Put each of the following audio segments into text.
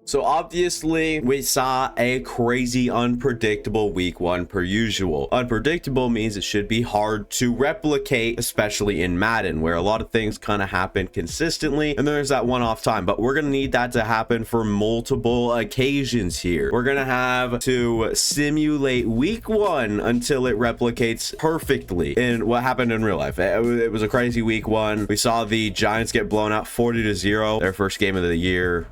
So obviously we saw a crazy unpredictable week 1 per usual. Unpredictable means it should be hard to replicate, especially in Madden, where a lot of things kind of happen consistently and there's that one-off time, but we're gonna need that to happen for multiple occasions here. We're gonna have to simulate week 1 until it replicates perfectly in what happened in real life. It was a crazy week 1. We saw the Giants get blown out 40-0, their first game of the year.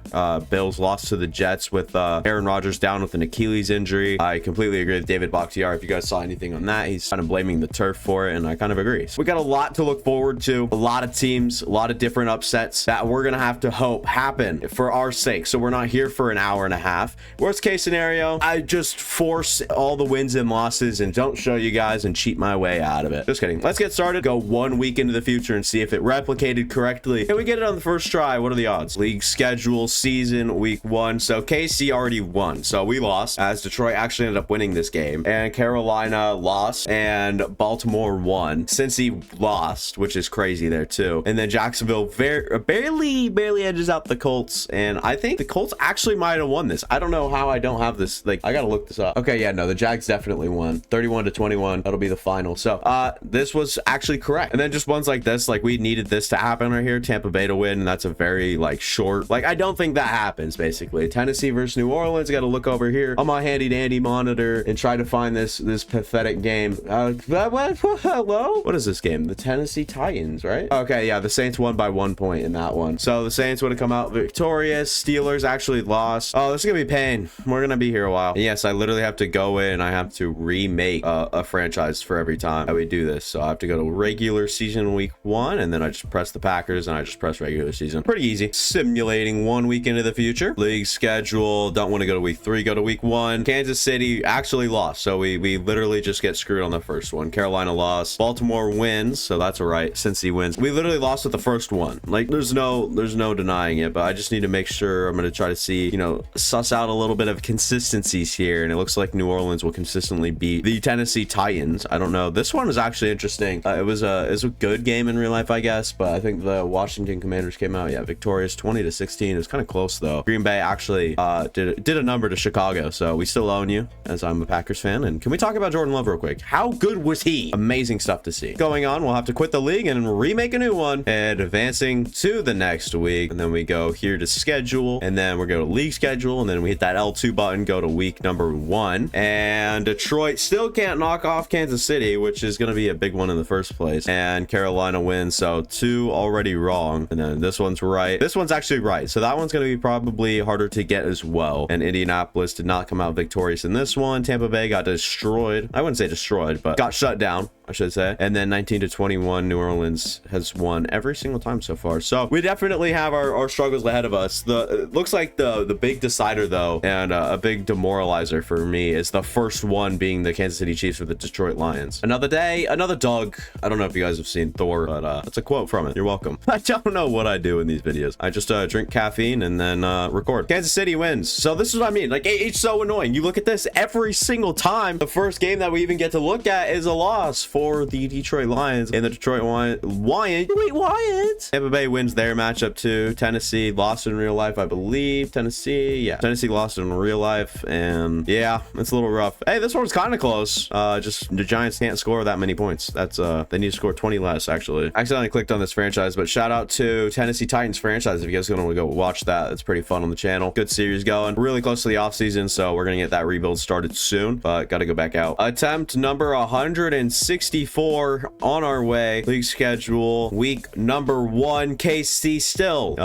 Bills lost to the Jets with Aaron Rodgers down with an Achilles injury. I completely agree with David Bakhtiari. If you guys saw anything on that, he's kind of blaming the turf for it, and I kind of agree. So we got a lot to look forward to, a lot of teams, a lot of different upsets that we're gonna have to hope happen for our sake, so we're not here for an hour and a half. Worst case scenario, I just force all the wins and losses and don't show you guys and cheat my way out of it. Just kidding. Let's get started. Go 1 week into the future and see if it replicated correctly. Can we get it on the first try? What are the odds? League schedule, season, week 1. So KC already won, so we lost, as Detroit actually ended up winning this game, and Carolina lost, and Baltimore won. Cincy lost, which is crazy there too, and then Jacksonville barely edges out the Colts, and I think the Colts actually might have won this. I don't know how I don't have this, like, I gotta look this up. Okay, yeah, no, the Jags definitely won 31-21. That'll be the final. So this was actually correct. And then just ones like this, like, we needed this to happen right here. Tampa Bay to win, and that's a very, like, short, like, I don't think that happens. Basically Tennessee versus New Orleans. Got to look over here on my handy dandy monitor and try to find this pathetic game. Hello, what is this game? The Tennessee Titans, right? Okay, yeah, the Saints won by 1 point in that one, so the Saints would have come out victorious. Steelers actually lost. Oh, this is gonna be pain. We're gonna be here a while. And yes, I literally have to go in, I have to remake a franchise for every time that we do this. So I have to go to regular season week 1, and then I just press the Packers and I just press regular season. Pretty easy. Simulating 1 week into the future. League schedule, don't want to go to week 3, go to week 1. Kansas City actually lost, so we literally just get screwed on the first one. Carolina lost. Baltimore wins, so that's all right. Cincy wins. We literally lost with the first one. Like, there's no denying it, but I just need to make sure. I'm going to try to see, you know, suss out a little bit of consistencies here, and it looks like New Orleans will consistently beat the Tennessee Titans. I don't know. This one is actually interesting. It was a good game in real life, I guess, but I think the Washington Commanders came out, yeah, victorious 20-16. It was kind of close though. Green Bay actually did a number to Chicago, so we still own you, as I'm a Packers fan. And can we talk about Jordan Love real quick? How good was he? Amazing stuff to see. Going on, we'll have to quit the league and remake a new one, and advancing to the next week, and then we go here to schedule, and then we're going to league schedule, and then we hit that L2 button, go to week number 1, and Detroit still can't knock off Kansas City, which is going to be a big one in the first place, and Carolina wins, so 2 already wrong, and then this one's right. This one's actually right, so that one's going to be probably harder to get as well. And Indianapolis did not come out victorious in this one. Tampa Bay got destroyed. I wouldn't say destroyed, but got shut down, I should say. And then 19-21, New Orleans has won every single time so far. So we definitely have our struggles ahead of us. It looks like the big decider though, and a big demoralizer for me, is the first one being the Kansas City Chiefs with the Detroit Lions. Another day, another dog. I don't know if you guys have seen Thor, but that's a quote from it. You're welcome. I don't know what I do in these videos. I just drink caffeine and then record. Kansas City wins. So this is what I mean. Like, it's so annoying. You look at this every single time. The first game that we even get to look at is a loss for the Detroit Lions, and the Detroit Lions. Tampa Bay wins their matchup too. Tennessee lost in real life, I believe. Tennessee lost in real life, and yeah, it's a little rough. Hey, this one's kind of close. Just the Giants can't score that many points. That's they need to score 20 less. Actually, I accidentally clicked on this franchise, but shout out to Tennessee Titans franchise if you guys want to go watch that. It's pretty fun on the channel. Good series going. Really close to the off season, so we're gonna get that rebuild started soon, but gotta go back out. Attempt number 164 on our way. League schedule, week number 1. KC still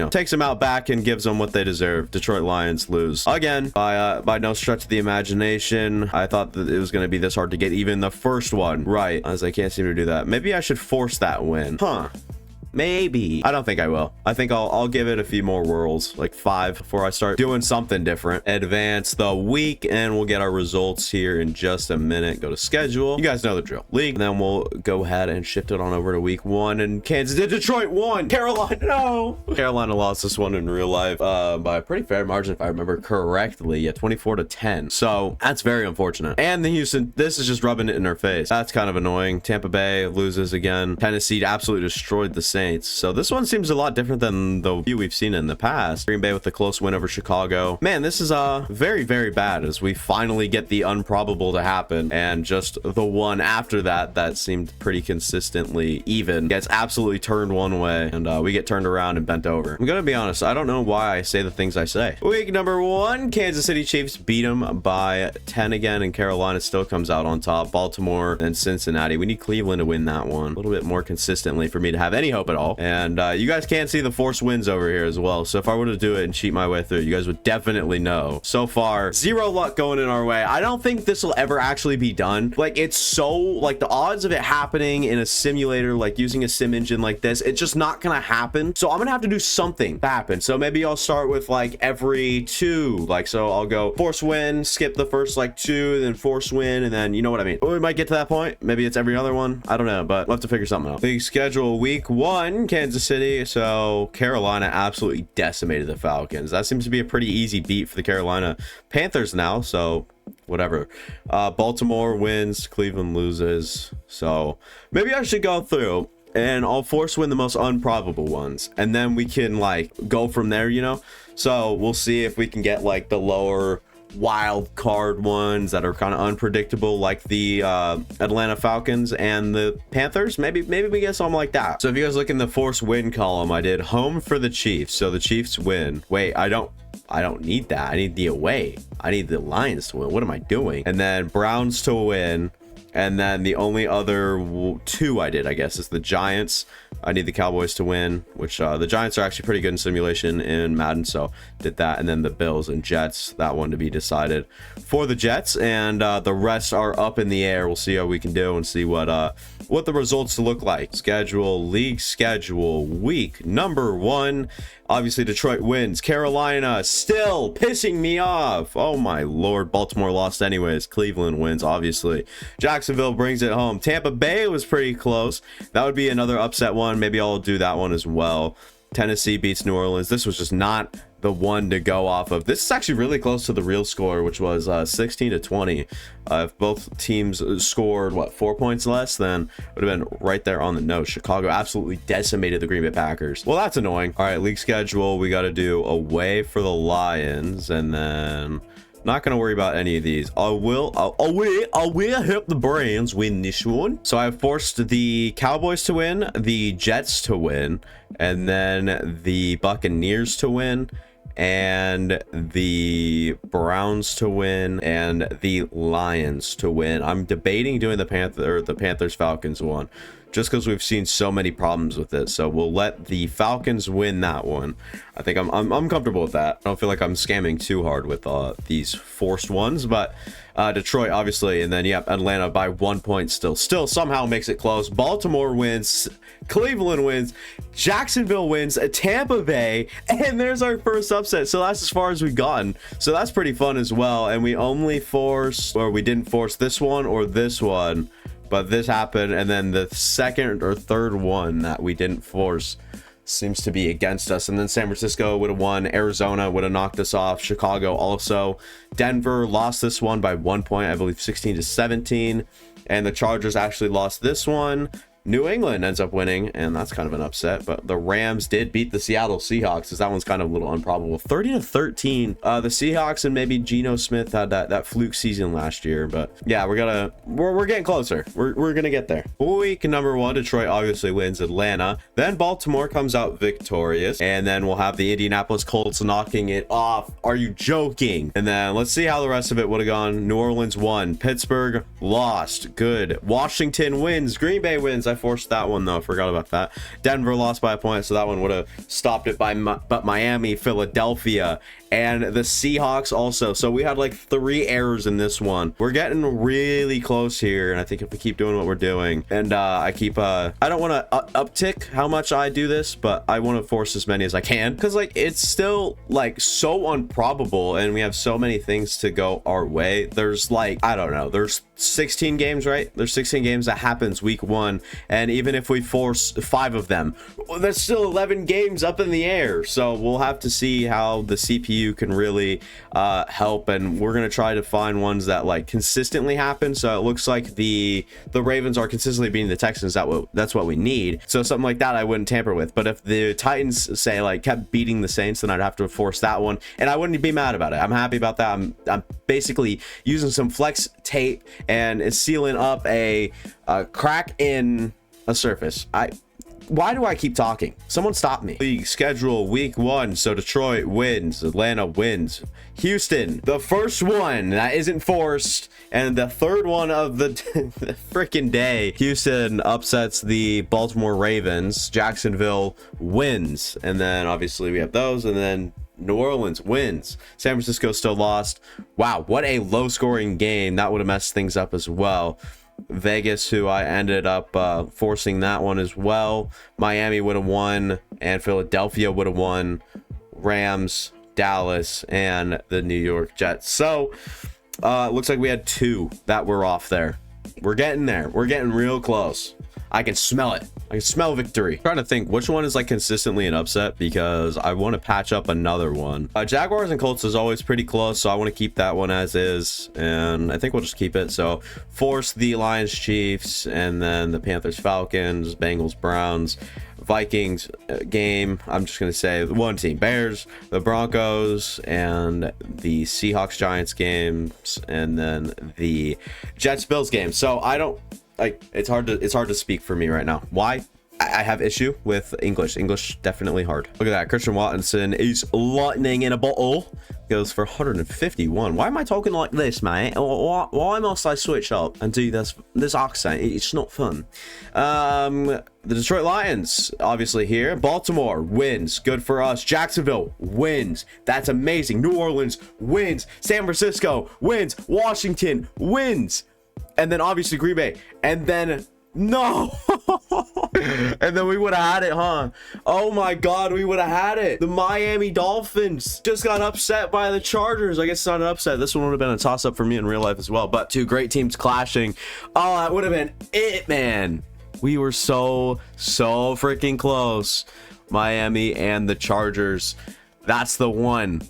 takes them out back and gives them what they deserve. Detroit Lions lose again by no stretch of the imagination. I thought that it was going to be this hard to get even the first one right, as I can't seem to do that. Maybe I should force that win, huh? Maybe. I don't think I will. I think I'll give it a few more whirls, like 5, before I start doing something different. Advance the week, and we'll get our results here in just a minute. Go to schedule. You guys know the drill. League. And then we'll go ahead and shift it on over to week 1. And Detroit won. Carolina, no. Carolina lost this one in real life by a pretty fair margin, if I remember correctly. Yeah, 24-10. So that's very unfortunate. And the Houston, this is just rubbing it in our face. That's kind of annoying. Tampa Bay loses again. Tennessee absolutely destroyed the Saints. Saints. So this one seems a lot different than the few we've seen in the past. Green Bay with the close win over Chicago. Man, this is very, very bad as we finally get the improbable to happen. And just the one after that seemed pretty consistently even gets absolutely turned one way, and we get turned around and bent over. I'm gonna be honest, I don't know why I say the things I say. Week number 1, Kansas City Chiefs beat them by 10 again, and Carolina still comes out on top. Baltimore and Cincinnati. We need Cleveland to win that one a little bit more consistently for me to have any hope at all. And you guys can't see the forced wins over here as well. So if I were to do it and cheat my way through, you guys would definitely know. So far, zero luck going in our way. I don't think this will ever actually be done. Like, it's so, like, the odds of it happening in a simulator, like using a sim engine like this, it's just not gonna happen. So I'm gonna have to do something to happen. So maybe I'll start with like every 2, like, so I'll go force win, skip the first like 2, then force win, and then you know what I mean. We might get to that point. Maybe it's every other one. I don't know, but we'll have to figure something out. Big schedule week 1, Kansas City. So Carolina absolutely decimated the Falcons. That seems to be a pretty easy beat for the Carolina Panthers now. So whatever. Baltimore wins, Cleveland loses. So maybe I should go through and I'll force win the most improbable ones, and then we can like go from there, you know. So we'll see if we can get like the lower wild card ones that are kind of unpredictable, like the Atlanta Falcons and the Panthers. Maybe we get something like that. So if you guys look in the force win column, I did home for the Chiefs, so the Chiefs win. Wait, I don't need that. I need the away. I need the Lions to win. What am I doing? And then Browns to win. And then the only other 2 I did, I guess, is the Giants. I need the Cowboys to win, which the Giants are actually pretty good in simulation in Madden, so did that. And then the Bills and Jets, that one to be decided for the Jets. And the rest are up in the air. We'll see how we can do and see what the results look like. Schedule, league schedule, week number 1. Obviously, Detroit wins. Carolina still pissing me off. Oh, my Lord. Baltimore lost anyways. Cleveland wins, obviously. Jacksonville brings it home. Tampa Bay was pretty close. That would be another upset one. Maybe I'll do that one as well. Tennessee beats New Orleans. This was just not the one to go off of. This is actually really close to the real score, which was 16-20. If both teams scored 4 points less, then it would have been right there on the nose. Chicago absolutely decimated the Green Bay Packers. Well, that's annoying. All right, league schedule, we got to do away for the Lions, and then not going to worry about any of these. I will help the Browns win this one. So I forced the Cowboys to win, the Jets to win, and then the Buccaneers to win, and the Browns to win, and the Lions to win. I'm debating doing the Panthers Falcons one, just because we've seen so many problems with it. So we'll let the Falcons win that one. I think I'm comfortable with that. I don't feel like I'm scamming too hard with these forced ones, but Detroit obviously, and then Atlanta by 1 point still somehow makes it close. Baltimore wins, Cleveland wins, Jacksonville wins, Tampa Bay, and there's our first upset. So that's as far as we've gotten. So that's pretty fun as well. And we only we didn't force this one or this one, but this happened. And then the second or third one that we didn't force seems to be against us. And then San Francisco would have won, Arizona would have knocked us off, Chicago also, Denver lost this one by 1 point, I believe 16-17, and the Chargers actually lost this one. New England ends up winning, and that's kind of an upset, but the Rams did beat the Seattle Seahawks, because that one's kind of a little improbable. 30-13. The Seahawks and maybe Geno Smith had that fluke season last year, but yeah, we're getting closer. We're gonna get there. Week number 1, Detroit obviously wins Atlanta. Then Baltimore comes out victorious, and then we'll have the Indianapolis Colts knocking it off. Are you joking? And then let's see how the rest of it would have gone. New Orleans won. Pittsburgh lost. Good. Washington wins. Green Bay wins. I forced that one though. I forgot about that. Denver lost by a point, so that one would have stopped it but Miami, Philadelphia, and the Seahawks also. So we had like 3 errors in this one. We're getting really close here, and I think if we keep doing what we're doing, and I don't want to uptick how much I do this, but I want to force as many as I can, because like it's still like so improbable, and we have so many things to go our way. There's like, I don't know, there's 16 games, right? There's 16 games that happens week 1, And even if we force 5 of them, that's still 11 games up in the air. So we'll have to see how the CPU can really help, and we're gonna try to find ones that like consistently happen. So it looks like the Ravens are consistently beating the Texans. That's what we need. So something like that I wouldn't tamper with. But if the Titans say like kept beating the Saints, then I'd have to force that one, and I wouldn't be mad about it. I'm happy about that. I'm basically using some flex tape and it's sealing up a crack in a surface. Why do I keep talking? Someone stop me. League schedule week 1. So Detroit wins, Atlanta wins, Houston, the first one that isn't forced, and the third one of the freaking day. Houston upsets the Baltimore Ravens, Jacksonville wins, and then obviously we have those, and then New Orleans wins. San Francisco still lost. Wow, what a low scoring game. That would have messed things up as well. Vegas, who I ended up forcing that one as well. Miami would have won, and Philadelphia would have won. Rams, Dallas, and the New York Jets. So looks like we had 2 that were off there. We're getting there. We're getting real close. I can smell it. I can smell victory. I'm trying to think which one is like consistently an upset, because I want to patch up another one. Jaguars and Colts is always pretty close, so I want to keep that one as is, and I think we'll just keep it. So force the Lions, Chiefs, and then the Panthers, Falcons, Bengals, Browns, Vikings game. I'm just gonna say one team: Bears, the Broncos, and the Seahawks, Giants games, and then the Jets, Bills game. So I don't like, it's hard to speak for me right now. Why? I have issue with English definitely hard. Look at that. Christian Watson is lightning in a bottle. Goes for 151. Why am I talking like this, mate? Why must I switch up and do this accent? It's not fun. The Detroit Lions obviously here. Baltimore wins. Good for us. Jacksonville wins. That's amazing. New Orleans wins. San Francisco wins. Washington wins. And then obviously Green Bay. And then no. And then we would have had it, huh? Oh my god, we would have had it. The Miami Dolphins just got upset by the Chargers. I guess it's not an upset. This one would have been a toss-up for me in real life as well. But 2 great teams clashing. Oh, that would have been it, man. We were so freaking close. Miami and the Chargers. That's the one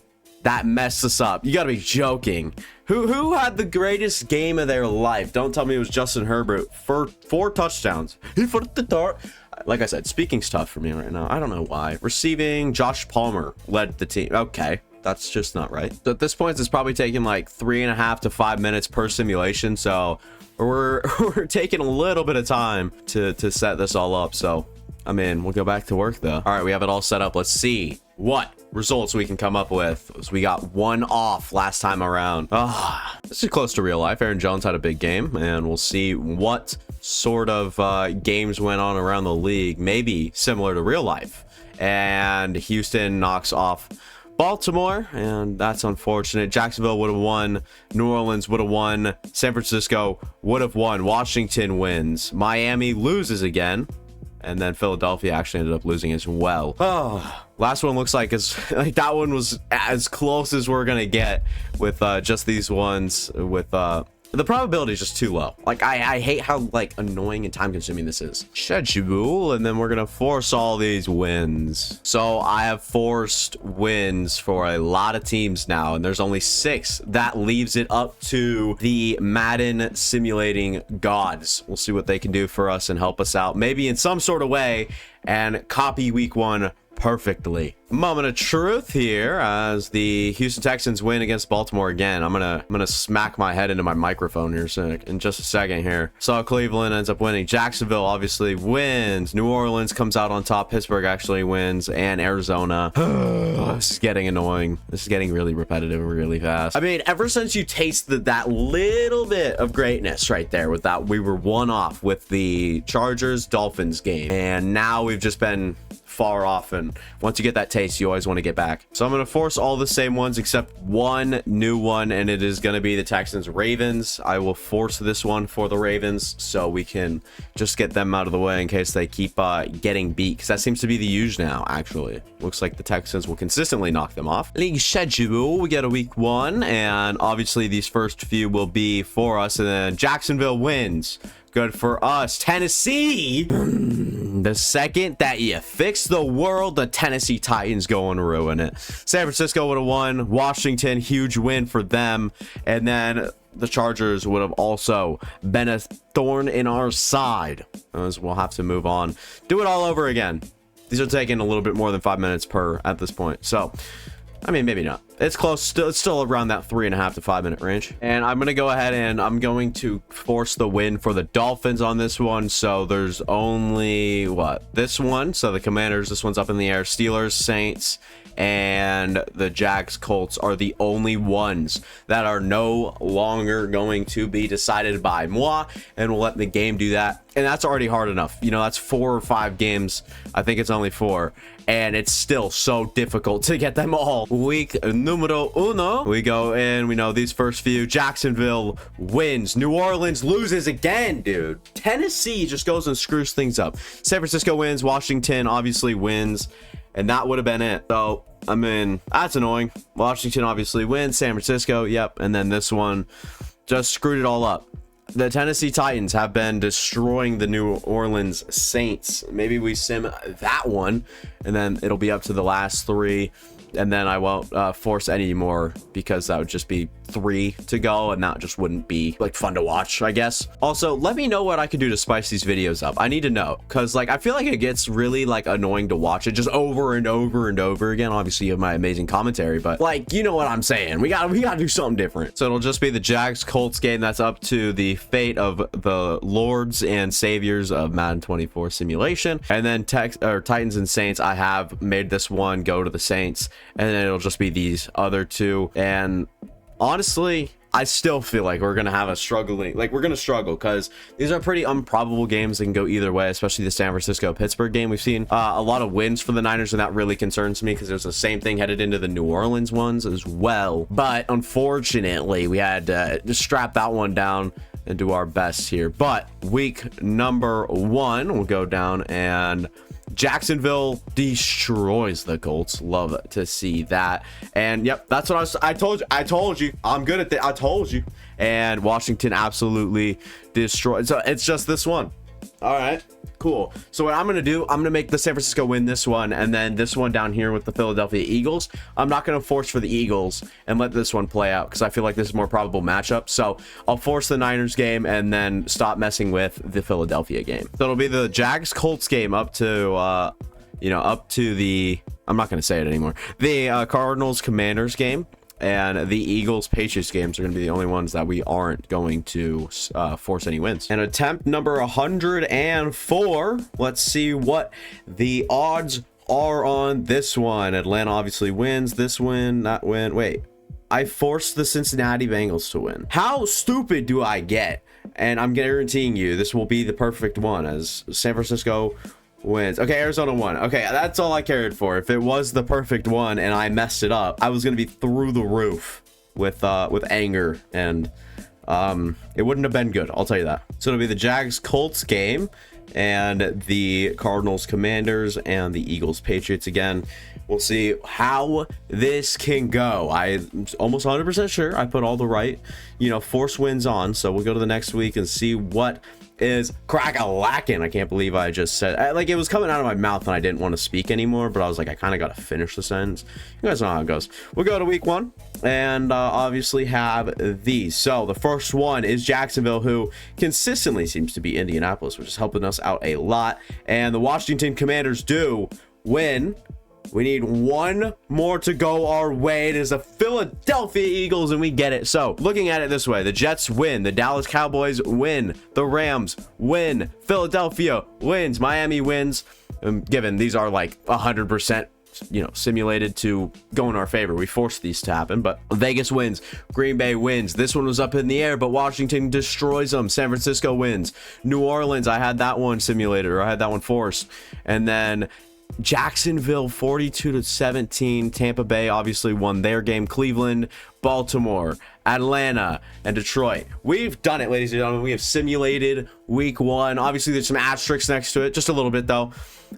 that messed us up. You gotta be joking. Who had the greatest game of their life? Don't tell me it was Justin Herbert for 4 touchdowns. He put the dart. Like I said, speaking's tough for me right now. I don't know why. Receiving, Josh Palmer led the team. Okay, that's just not right. So at this point, it's probably taking like 3.5 to 5 minutes per simulation. So we're taking a little bit of time to set this all up. So I mean, we'll go back to work though. All right, we have it all set up. Let's see what results we can come up with. So we got 1 off last time around. This is close to real life. Aaron Jones had a big game, and we'll see what sort of games went on around the league. Maybe similar to real life. And Houston knocks off Baltimore, and that's unfortunate. Jacksonville would have won. New Orleans would have won. San Francisco would have won. Washington wins. Miami loses again. And then Philadelphia actually ended up losing as well. Oh, last one looks like that one was as close as we're gonna get with just these ones. With the probability is just too low. Like I hate how like annoying and time consuming this is. Schedule, and then we're gonna force all these wins. So I have forced wins for a lot of teams now, and there's only 6. That leaves it up to the Madden simulating gods. We'll see what they can do for us and help us out, maybe in some sort of way, and copy week 1 perfectly. Moment of truth here as the Houston Texans win against Baltimore again. I'm gonna smack my head into my microphone here in just a second here. So Cleveland ends up winning. Jacksonville obviously wins. New Orleans comes out on top. Pittsburgh actually wins, and Arizona. This is getting annoying. This is getting really repetitive really fast. I mean, ever since you tasted that little bit of greatness right there with that, we were 1 off with the Chargers Dolphins game, and now we've just been far off, and once you get that taste, you always want to get back. So I'm going to force all the same ones except 1 new one, and it is going to be the Texans Ravens. I will force this one for the Ravens so we can just get them out of the way in case they keep getting beat, because that seems to be the use now. Actually, looks like the Texans will consistently knock them off. League schedule, we get a week 1, and obviously these first few will be for us, and then Jacksonville wins. Good for us. Tennessee. The second that you fix the world, the Tennessee Titans go and ruin it. San Francisco would have won. Washington, huge win for them. And then the Chargers would have also been a thorn in our side. As we'll have to move on. Do it all over again. These are taking a little bit more than 5 minutes per at this point. So, I mean, maybe not. It's close. It's still around that 3.5 to 5 minute range. And I'm going to go ahead and I'm going to force the win for the Dolphins on this one. So there's only this one. So the Commanders, this one's up in the air. Steelers, Saints, and the Jags, Colts are the only ones that are no longer going to be decided by moi, and we'll let the game do that. And that's already hard enough. You know, that's 4 or 5 games. I think it's only 4, and it's still so difficult to get them all. Week numero uno, we go in. We know these first few. Jacksonville wins. New Orleans loses again, dude. Tennessee just goes and screws things up. San Francisco wins. Washington obviously wins. And that would have been it. So, I mean, that's annoying. Washington obviously wins. San Francisco, yep. And then this one just screwed it all up. The Tennessee Titans have been destroying the New Orleans Saints. Maybe we sim that one, and then it'll be up to the last 3. And then I won't force any more, because that would just be 3 to go, and that just wouldn't be like fun to watch, I guess. Also, let me know what I can do to spice these videos up. I need to know, because like I feel like it gets really like annoying to watch it just over and over and over again. Obviously you have my amazing commentary, but like, you know what I'm saying, we gotta do something different. So it'll just be the Jags Colts game. That's up to the fate of the lords and saviors of Madden 24 simulation. And then Titans and Saints, I have made this one go to the Saints, and then it'll just be these other 2. And honestly, I still feel like we're gonna have a struggling, like we're gonna struggle, because these are pretty improbable games that can go either way, especially the San Francisco Pittsburgh game. We've seen a lot of wins for the Niners, and that really concerns me, because there's the same thing headed into the New Orleans ones as well. But unfortunately, we had to just strap that one down and do our best here. But week number 1, we'll go down, and Jacksonville destroys the Colts. Love to see that. And yep, that's what I told you I'm good at that. I told you. And Washington absolutely destroyed. So it's just this one. All right, cool. So what I'm gonna do, I'm gonna make the San Francisco win this one, and then this one down here with the Philadelphia Eagles, I'm not gonna force for the Eagles and let this one play out, because I feel like this is a more probable matchup. So I'll force the Niners game and then stop messing with the Philadelphia game. So it'll be the Jags Colts game up to up to the, I'm not gonna say it anymore, the Cardinals Commanders game. And the Eagles Patriots games are going to be the only ones that we aren't going to force any wins. And attempt number 104. Let's see what the odds are on this one. Atlanta obviously wins. This win, that win. Wait, I forced the Cincinnati Bengals to win. How stupid do I get? And I'm guaranteeing you this will be the perfect one, as San Francisco wins. Okay, Arizona won. Okay, that's all I cared for. If it was the perfect one and I messed it up, I was gonna be through the roof with anger, and it wouldn't have been good, I'll tell you that. So it'll be the Jags Colts game, and the Cardinals Commanders, and the Eagles Patriots again. We'll see how this can go. I'm almost 100% sure I put all the right, force wins on. So we'll go to the next week and see what is crack-a-lackin'. I can't believe I just said, like, it was coming out of my mouth and I didn't want to speak anymore, but I was like, I kind of got to finish the sentence. You guys know how it goes. We'll go to week 1 and obviously have these. So the first one is Jacksonville, who consistently seems to be Indianapolis, which is helping us out a lot. And the Washington Commanders do win. We need 1 more to go our way. It is the Philadelphia Eagles, and we get it. So, looking at it this way, the Jets win, the Dallas Cowboys win, the Rams win, Philadelphia wins, Miami wins. Given these are like 100%, simulated to go in our favor. We forced these to happen, but Vegas wins. Green Bay wins. This one was up in the air, but Washington destroys them. San Francisco wins. New Orleans, I had that one simulated, or I had that one forced. And then Jacksonville 42-17. Tampa Bay obviously won their game. Cleveland, Baltimore, Atlanta, and Detroit. We've done it, ladies and gentlemen. We have simulated week 1. Obviously there's some asterisks next to it, just a little bit though,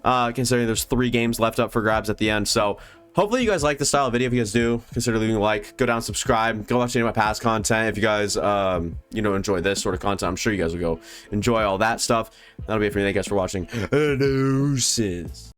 considering there's 3 games left up for grabs at the end. So hopefully you guys like this style of video. If you guys do, consider leaving a like, go down, subscribe, go watch any of my past content. If you guys you know, enjoy this sort of content, I'm sure you guys will go enjoy all that stuff. That'll be it for me. Thank you guys for watching. Deuces.